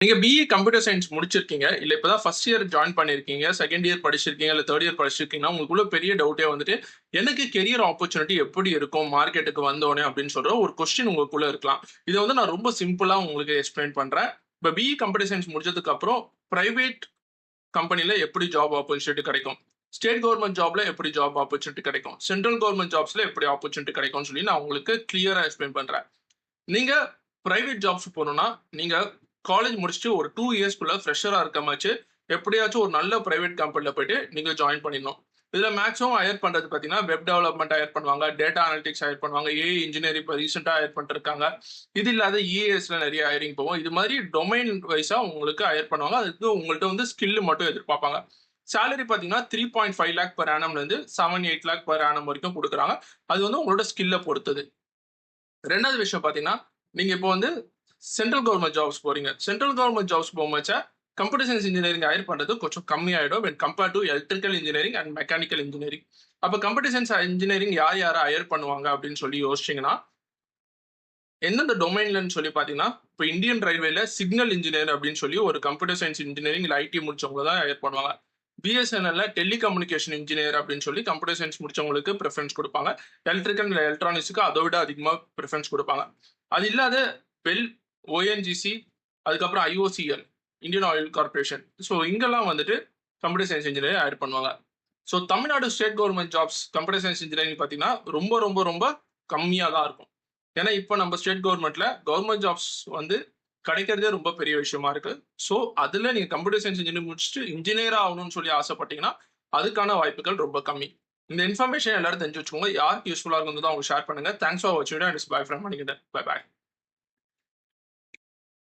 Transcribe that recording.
நீங்க BE computer science முடிச்சிருக்கீங்க. இல்ல இப்ப தான் ஃபர்ஸ்ட் இயர் ஜாயின் பண்ணியிருக்கீங்க. செகண்ட் இயர் படிச்சிருக்கீங்க. இல்ல 3 இயர் படிச்சிருக்கீங்கன்னா, உங்களுக்குள்ள பெரிய டவுட்டே வந்துட்டு, எனக்கு கெரியர் ஆப்பர்ச்சுனிட்டி எப்படி இருக்கும் மார்க்கெட்டுக்கு வந்தோனே அப்படின்னு சொல்ற ஒரு கொஸ்டின் உங்களுக்குள்ள இருக்கலாம். இத வந்து நான் ரொம்ப சிம்பிளா உங்களுக்கு எக்ஸ்பிளைன் பண்றேன். இப்ப பிஇ கம்ப்யூட்டர் சயன்ஸ் முடிச்சதுக்கு அப்புறம் பிரைவேட் கம்பெனில எப்படி ஜாப் ஆப்பர்ச்சுனிட்டி கிடைக்கும்? ஸ்டேட் கவர்ன்மென்ட் ஜாப்ல எப்படி ஜாப் ஆப்பர்ச்சுனிட்டி கிடைக்கும்? சென்ட்ரல் கவர்ன்மென்ட் ஜாப்ஸ்ல எப்படி ஆப்பர்ச்சுனிட்டி கிடைக்கும்னு சொல்லி நான் உங்களுக்கு கிளியரா எக்ஸ்பிளைன் பண்றேன். நீங்க பிரைவேட் ஜாப்ஸ் போணும்னா, நீங்க காலேஜ் முடிச்சுட்டு ஒரு 2 இயர்ஸ்க்குள்ள ஃப்ரெஷரா இருக்கமாச்சு, எப்படியாச்சும் ஒரு நல்ல பிரைவேட் கம்பெனில போயிட்டு நீங்க ஜாயின் பண்ணிடணும். இதுல மேக்ஸிமம் ஹையர் பண்றது பார்த்தீங்கன்னா, வெப் டெவலப்மென்ட் ஹையர் பண்ணுவாங்க, டேட்டா அனலிட்டிக்ஸ் ஹையர் பண்ணுவாங்க, ஏஐ இன்ஜினியரிங் இப்ப ரீசென்ட்டா ஹையர் பண்ணிட்டுருக்காங்க. இது இல்லாத இஏஎஸ்ல நெறைய ஹையரிங் போகும். இது மாதிரி டொமைன் வைஸா உங்களுக்கு ஹையர் பண்ணுவாங்க. அதுக்கு உங்கள்ட்ட வந்து ஸ்கில் மட்டும் எதிர்பார்ப்பாங்க. சேலரி பார்த்தீங்கன்னா, 3.5 லேக் பெர் ஆனம்லேருந்து 7, 8 லேக் பெர் ஆனம் வரைக்கும் குடுக்குறாங்க. அது வந்து உங்களோட ஸ்கில்ல பொறுத்தது. 2வது விஷயம் பார்த்தீங்கன்னா, நீங்க இப்போ வந்து சென்ட்ரல் கவர்ன்மென்ட் ஜாப்ஸ் போறீங்க. சென்ட்ரல் கவர்ன்மென்ட் ஜாப்ஸ் போகும்போது கம்ப்யூட்டர் சயன்ஸ் இன்ஜினியரிங் ஹையர் பண்றது கொஞ்சம் கம்மியாயிடும் when compared to electrical engineering and mechanical engineering. அப்ப கம்ப்யூட்டர் சயன்ஸ் இன்ஜினியரிங் யார் யார ஹையர் பண்ணுவாங்க அப்படின்னு சொல்லி யோசிச்சீங்கன்னா, எந்தெந்த டொமைன்லன்னு சொல்லி பார்த்தீங்கன்னா, இப்ப இந்தியன் ரயில்வேல சிக்னல் இன்ஜினியர் அப்படின்னு சொல்லி ஒரு கம்ப்யூட்டர் சயன்ஸ் இன்ஜினியரிங் இல்ல ஐடி முடிச்சவங்க தான் ஹையர் பண்ணுவாங்க. பிஎஸ்என்எல்ல டெலிகம்யூனிகேஷன் இன்ஜினியர் அப்படின்னு சொல்லி கம்ப்யூட்டர் சயன்ஸ் முடிச்சவங்களுக்கு பிரெஃபரன்ஸ் குடுப்பாங்க. எலக்ட்ரிக்கல் இல்ல எலக்ட்ரானிக்ஸ்க்கு அத விட அதிகமா பிரெஃபரன்ஸ் குடுப்பாங்க. அது இல்லாத பெல், ஓஎன்ஜிசி அதுக்கப்புறம் IOCL, Indian oil corporation. So இங்கெல்லாம் வந்துட்டு கம்ப்யூட்டர் சயன்ஸ் இன்ஜினியர் ஹையர் பண்ணுவாங்க. So Tamil Nadu state government jobs computer science engineering பார்த்தீங்கன்னா, ரொம்ப ரொம்ப ரொம்ப கம்மியா தான் இருக்கும். ஏன்னா, இப்ப நம்ம ஸ்டேட் கவர்ன்மென்ட்ல கவர்ன்மென்ட் ஜாப்ஸ் வந்து கிடைக்கிறதே ரொம்ப பெரிய விஷயமா இருக்கு. ஸோ, அதுல நீங்க கம்ப்யூட்டர் சயன்ஸ் இன்ஜினியரிங் முடிச்சுட்டு இன்ஜினியரா ஆகணும்னு சொல்லி ஆசைப்பட்டீங்கன்னா, அதுக்கான வாய்ப்புகள் ரொம்ப கம்மி. இந்த இன்ஃபர்மேஷன் எல்லாரும் தெரிஞ்சு வச்சுக்கோங்க. யாருக்கு யூஸ்ஃபுல்லா இருக்குன்னு தான் அவங்க ஷேர் பண்ணுங்க. தேங்க்ஸ் ஃபார் வாட்சிங் and it's bye from Manikandan. Bye by.